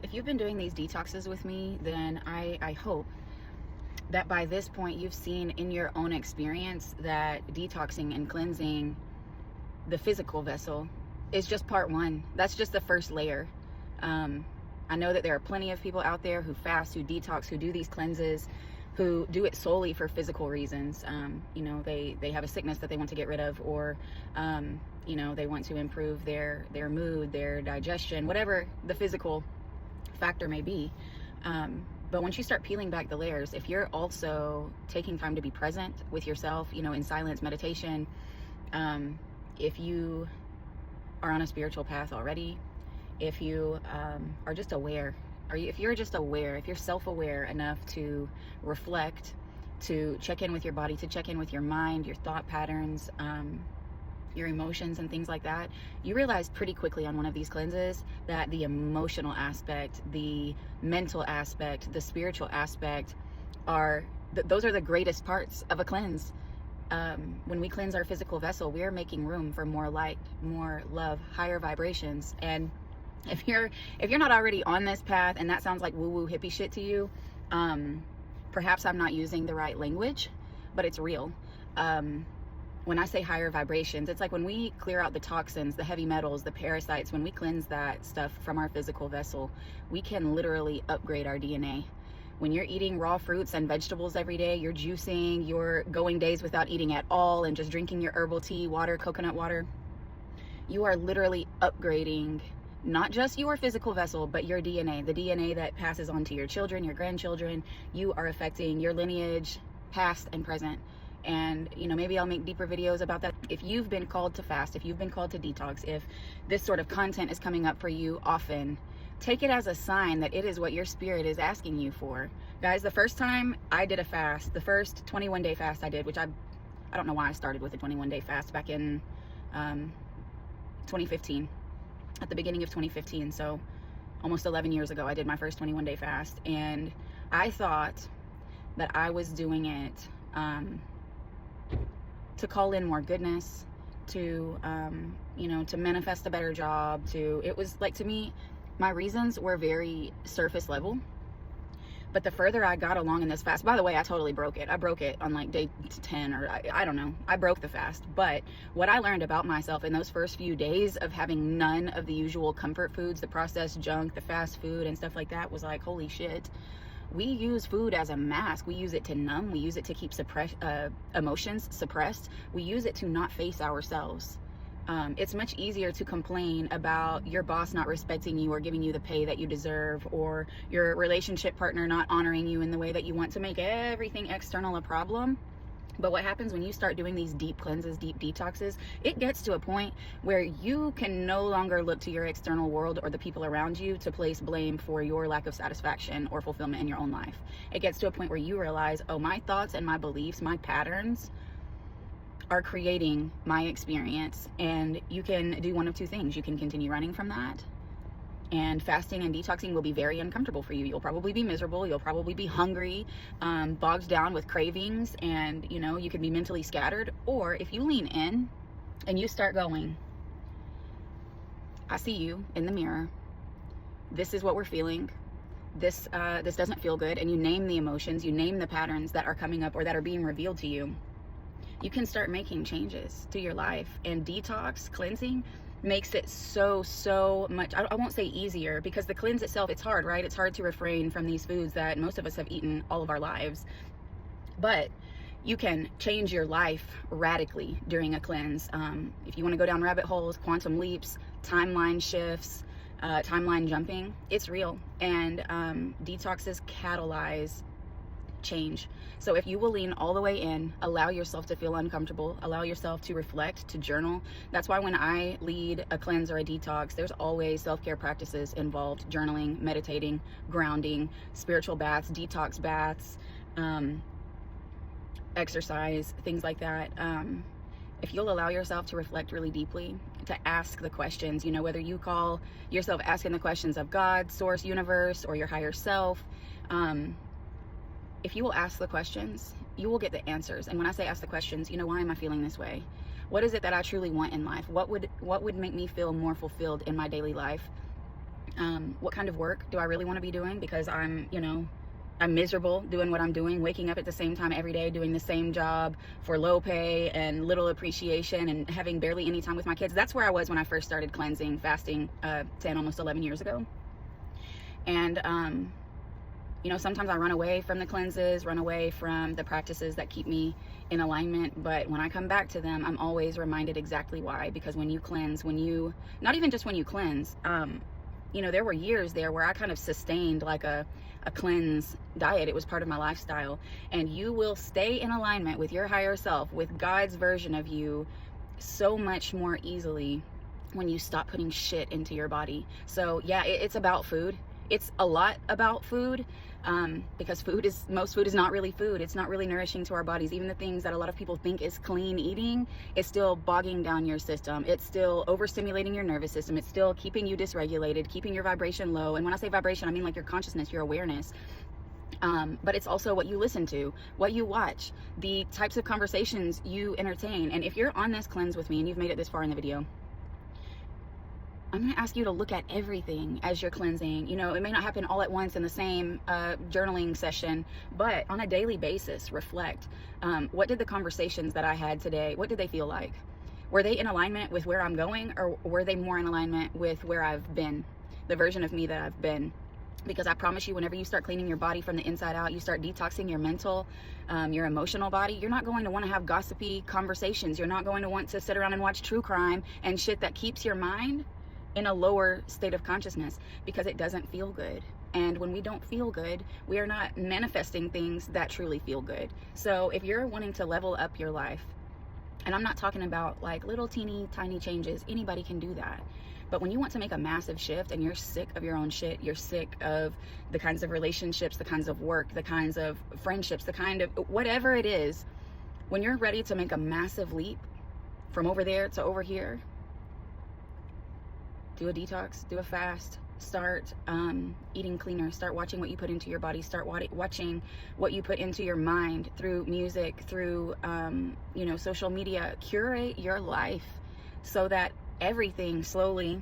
if you've been doing these detoxes with me, then I hope that by this point you've seen in your own experience that detoxing and cleansing the physical vessel is just part one. That's just the first layer. I know that there are plenty of people out there who fast, who detox, who do these cleanses, who do it solely for physical reasons. They have a sickness that they want to get rid of, or they want to improve their mood, their digestion, whatever the physical factor may be. But once you start peeling back the layers, if you're also taking time to be present with yourself, in silence, meditation, if you are on a spiritual path already, if you are just aware, if you're just aware, if you're self-aware enough to reflect, to check in with your body, to check in with your mind, your thought patterns, your emotions and things like that, you realize pretty quickly on one of these cleanses that the emotional aspect, the mental aspect, the spiritual aspect those are the greatest parts of a cleanse. When we cleanse our physical vessel, we're making room for more light, more love, higher vibrations. And if you're not already on this path and that sounds like woo-woo hippie shit to you, perhaps I'm not using the right language, but it's real. When I say higher vibrations, it's like when we clear out the toxins, the heavy metals, the parasites, when we cleanse that stuff from our physical vessel, we can literally upgrade our DNA. When you're eating raw fruits and vegetables every day, you're juicing, you're going days without eating at all and just drinking your herbal tea, water, coconut water, you are literally upgrading not just your physical vessel, but your DNA, the DNA that passes on to your children, your grandchildren. You are affecting your lineage, past and present. And maybe I'll make deeper videos about that. If you've been called to fast, if you've been called to detox, if this sort of content is coming up for you often, take it as a sign that it is what your spirit is asking you for. Guys, the first time I did a fast, the first 21-day fast I did, which I don't know why I started with a 21-day fast back in 2015, at the beginning of 2015. So almost 11 years ago, I did my first 21-day fast. And I thought that I was doing it to call in more goodness, to manifest a better job, it was like, to me, my reasons were very surface level. But the further I got along in this fast, by the way, I totally broke it. I broke it on like day 10, or I don't know. I broke the fast. But what I learned about myself in those first few days of having none of the usual comfort foods, the processed junk, the fast food and stuff like that, was like, holy shit. We use food as a mask. We use it to numb. We use it to keep emotions suppressed. We use it to not face ourselves. It's much easier to complain about your boss not respecting you or giving you the pay that you deserve, or your relationship partner not honoring you in the way that you want, to make everything external a problem. But what happens when you start doing these deep cleanses, deep detoxes, it gets to a point where you can no longer look to your external world or the people around you to place blame for your lack of satisfaction or fulfillment in your own life. It gets to a point where you realize, oh, my thoughts and my beliefs, my patterns are creating my experience. And you can do one of two things. You can continue running from that, and fasting and detoxing will be very uncomfortable for you. You'll probably be miserable. You'll probably be hungry, bogged down with cravings, and you could be mentally scattered. Or if you lean in and you start going, I see you in the mirror. This is what we're feeling. This doesn't feel good. And you name the emotions, you name the patterns that are coming up or that are being revealed to you. You can start making changes to your life. And detox, cleansing, makes it so much, I won't say easier, because the cleanse itself, it's hard, right? It's hard to refrain from these foods that most of us have eaten all of our lives. But you can change your life radically during a cleanse. If you want to go down rabbit holes, quantum leaps, timeline shifts, timeline jumping, it's real. And detoxes catalyze change. So if you will lean all the way in, allow yourself to feel uncomfortable, allow yourself to reflect, to journal. That's why when I lead a cleanse or a detox, there's always self-care practices involved: journaling, meditating, grounding, spiritual baths, detox baths, exercise, things like that. If you'll allow yourself to reflect really deeply, to ask the questions, whether you call yourself asking the questions of God, source, universe, or your higher self, if you will ask the questions, you will get the answers. And when I say ask the questions, why am I feeling this way? What is it that I truly want in life? What would make me feel more fulfilled in my daily life? What kind of work do I really want to be doing? Because I'm, I'm miserable doing what I'm doing, waking up at the same time every day, doing the same job for low pay and little appreciation, and having barely any time with my kids. That's where I was when I first started cleansing, fasting, 10, almost 11 years ago. And, sometimes I run away from the cleanses, run away from the practices that keep me in alignment. But when I come back to them, I'm always reminded exactly why. Because when you cleanse, not even just when you cleanse, there were years there where I kind of sustained like a cleanse diet. It was part of my lifestyle. And you will stay in alignment with your higher self, with God's version of you, so much more easily when you stop putting shit into your body. So yeah, it's about food. It's a lot about food, because most food is not really food. It's not really nourishing to our bodies. Even the things that a lot of people think is clean eating, it's still bogging down your system. It's still overstimulating your nervous system. It's still keeping you dysregulated, keeping your vibration low. And when I say vibration, I mean like your consciousness, your awareness. But it's also what you listen to, what you watch, the types of conversations you entertain. And if you're on this cleanse with me and you've made it this far in the video, I'm going to ask you to look at everything as you're cleansing. It may not happen all at once in the same journaling session, but on a daily basis, reflect. What did the conversations that I had today, what did they feel like? Were they in alignment with where I'm going, or were they more in alignment with where I've been, the version of me that I've been? Because I promise you, whenever you start cleaning your body from the inside out, you start detoxing your mental, your emotional body, you're not going to want to have gossipy conversations. You're not going to want to sit around and watch true crime and shit that keeps your mind in a lower state of consciousness, because it doesn't feel good. And when we don't feel good, we are not manifesting things that truly feel good. So if you're wanting to level up your life, and I'm not talking about like little teeny tiny changes, anybody can do that. But when you want to make a massive shift and you're sick of your own shit, you're sick of the kinds of relationships, the kinds of work, the kinds of friendships, the kind of whatever it is, when you're ready to make a massive leap from over there to over here, do a detox, do a fast, start eating cleaner, start watching what you put into your body, start watching what you put into your mind through music, through social media. Curate your life so that everything slowly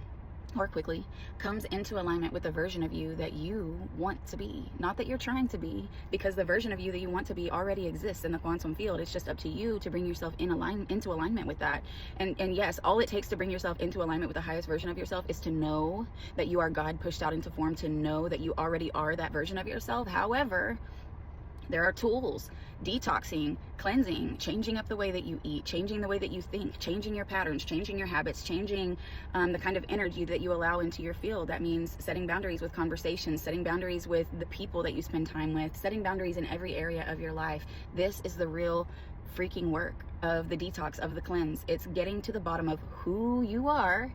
or quickly comes into alignment with the version of you that you want to be. Not that you're trying to be, because the version of you that you want to be already exists in the quantum field. It's just up to you to bring yourself into alignment with that. And yes, all it takes to bring yourself into alignment with the highest version of yourself is to know that you are God pushed out into form, to know that you already are that version of yourself. However, there are tools: detoxing, cleansing, changing up the way that you eat, changing the way that you think, changing your patterns, changing your habits, changing the kind of energy that you allow into your field. That means setting boundaries with conversations, setting boundaries with the people that you spend time with, setting boundaries in every area of your life. This is the real freaking work of the detox, of the cleanse. It's getting to the bottom of who you are,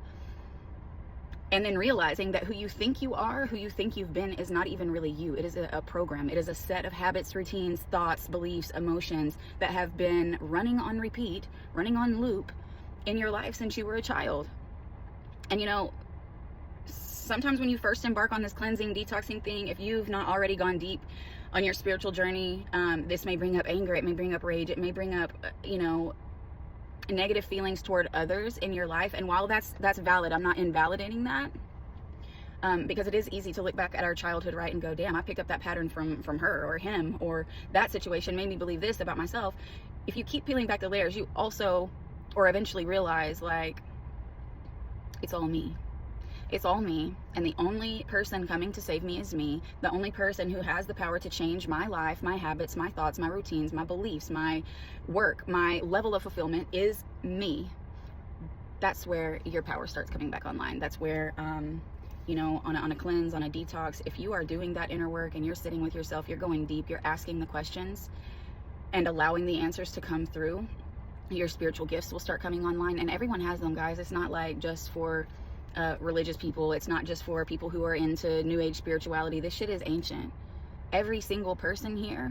and then realizing that who you think you are, who you think you've been, is not even really you. It is a program. It is a set of habits, routines, thoughts, beliefs, emotions that have been running on repeat, running on loop in your life since you were a child. And sometimes when you first embark on this cleansing, detoxing thing, if you've not already gone deep on your spiritual journey, this may bring up anger, it may bring up rage, it may bring up, negative feelings toward others in your life. And while that's valid, I'm not invalidating that, because it is easy to look back at our childhood, right, and go, damn, I picked up that pattern from her or him, or that situation made me believe this about myself. If you keep peeling back the layers, you also, or eventually realize, like, it's all me. It's all me, and the only person coming to save me is me. The only person who has the power to change my life, my habits, my thoughts, my routines, my beliefs, my work, my level of fulfillment is me. That's where your power starts coming back online. That's where, on a cleanse, on a detox, if you are doing that inner work and you're sitting with yourself, you're going deep, you're asking the questions and allowing the answers to come through, your spiritual gifts will start coming online. And everyone has them, guys. It's not like just for religious people. It's not just for people who are into new age spirituality. This shit is ancient. Every single person here,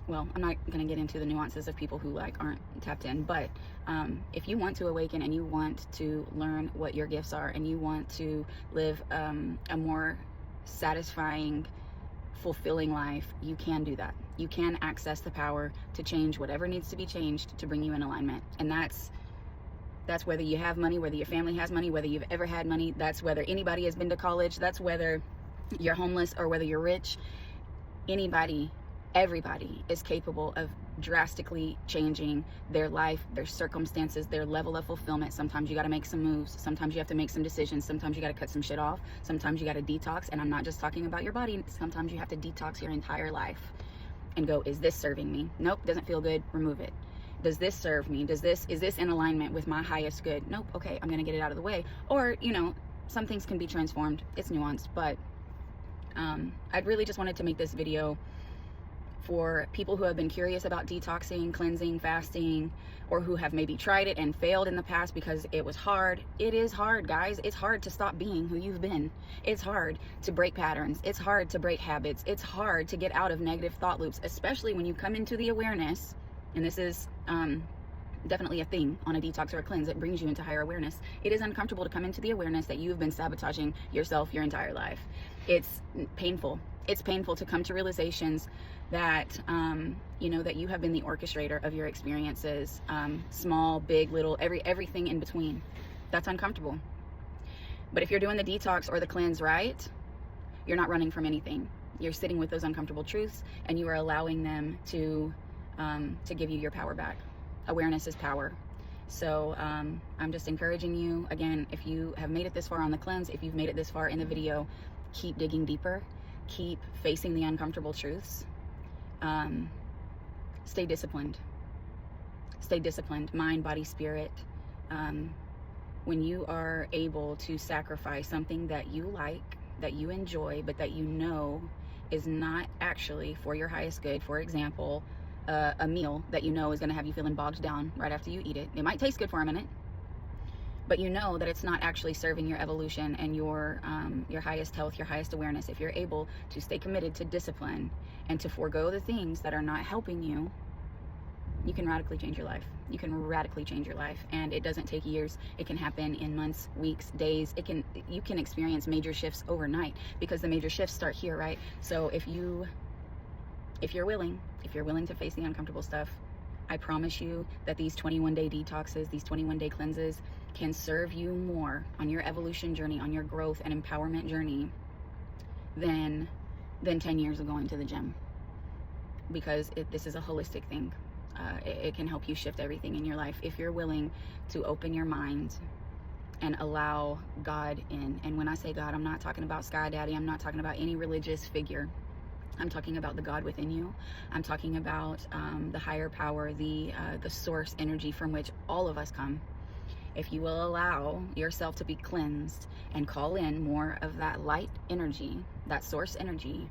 well, I'm not going to get into the nuances of people who aren't tapped in, but if you want to awaken and you want to learn what your gifts are and you want to live a more satisfying, fulfilling life, you can do that. You can access the power to change whatever needs to be changed to bring you in alignment. And that's That's whether you have money, whether your family has money, whether you've ever had money. That's whether anybody has been to college. That's whether you're homeless or whether you're rich. Anybody, everybody is capable of drastically changing their life, their circumstances, their level of fulfillment. Sometimes you got to make some moves. Sometimes you have to make some decisions. Sometimes you got to cut some shit off. Sometimes you got to detox. And I'm not just talking about your body. Sometimes you have to detox your entire life and go, is this serving me? Nope, doesn't feel good. Remove it. Does this serve me? Is this in alignment with my highest good? Nope. Okay, I'm going to get it out of the way. Or, you know, some things can be transformed. It's nuanced, but I'd really just wanted to make this video for people who have been curious about detoxing, cleansing, fasting, or who have maybe tried it and failed in the past because it was hard. It is hard, guys. It's hard to stop being who you've been. It's hard to break patterns. It's hard to break habits. It's hard to get out of negative thought loops, especially when you come into the awareness. And this is definitely a thing on a detox or a cleanse. It brings you into higher awareness. It is uncomfortable to come into the awareness that you've been sabotaging yourself your entire life. It's painful. It's painful to come to realizations that, you know, that you have been the orchestrator of your experiences, small, big, little, everything in between. That's uncomfortable. But if you're doing the detox or the cleanse right, you're not running from anything. You're sitting with those uncomfortable truths and you are allowing them to give you your power back. Awareness is power. So I'm just encouraging you, again, if you have made it this far on the cleanse, if you've made it this far in the video, keep digging deeper, keep facing the uncomfortable truths. Stay disciplined. Stay disciplined, mind, body, spirit. When you are able to sacrifice something that you like, that you enjoy, but that you know is not actually for your highest good, for example, a meal that you know is going to have you feeling bogged down right after you eat it. It might taste good for a minute, but you know that it's not actually serving your evolution and your highest health, your highest awareness. If you're able to stay committed to discipline and to forego the things that are not helping you, you can radically change your life. You can radically change your life, and it doesn't take years. It can happen in months, weeks, days. You can experience major shifts overnight, because the major shifts start here, right? So if you're willing to face the uncomfortable stuff, I promise you that these 21-day detoxes, these 21-day cleanses can serve you more on your evolution journey, on your growth and empowerment journey than 10 years of going to the gym, because this is a holistic thing. It can help you shift everything in your life if you're willing to open your mind and allow God in. And when I say God, I'm not talking about Sky Daddy. I'm not talking about any religious figure. I'm talking about the God within you. I'm talking about the higher power, the source energy from which all of us come. If you will allow yourself to be cleansed and call in more of that light energy, that source energy,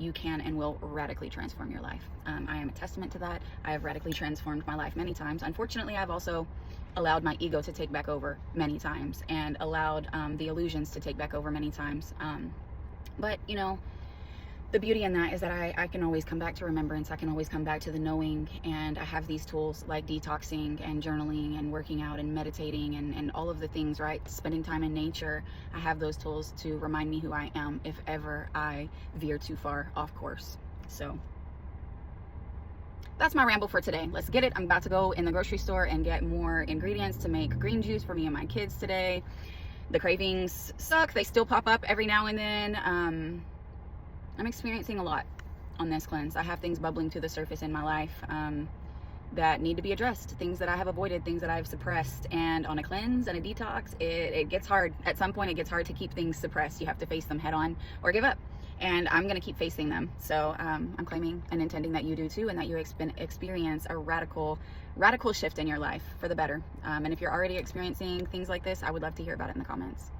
you can and will radically transform your life. I am a testament to that. I have radically transformed my life many times. Unfortunately, I've also allowed my ego to take back over many times, and allowed the illusions to take back over many times. But, you know, the beauty in that is that I can always come back to remembrance. I can always come back to the knowing, and I have these tools like detoxing and journaling and working out and meditating and all of the things, right? Spending time in nature. I have those tools to remind me who I am if ever I veer too far off course. So that's my ramble for today. Let's get it. I'm about to go in the grocery store and get more ingredients to make green juice for me and my kids today. The cravings suck. They still pop up every now and then. I'm experiencing a lot on this cleanse. I have things bubbling to the surface in my life that need to be addressed, things that I have avoided, things that I've suppressed. And on a cleanse and a detox, it gets hard. At some point, it gets hard to keep things suppressed. You have to face them head on or give up. And I'm gonna keep facing them. So I'm claiming and intending that you do too, and that you experience a radical shift in your life for the better. And if you're already experiencing things like this, I would love to hear about it in the comments.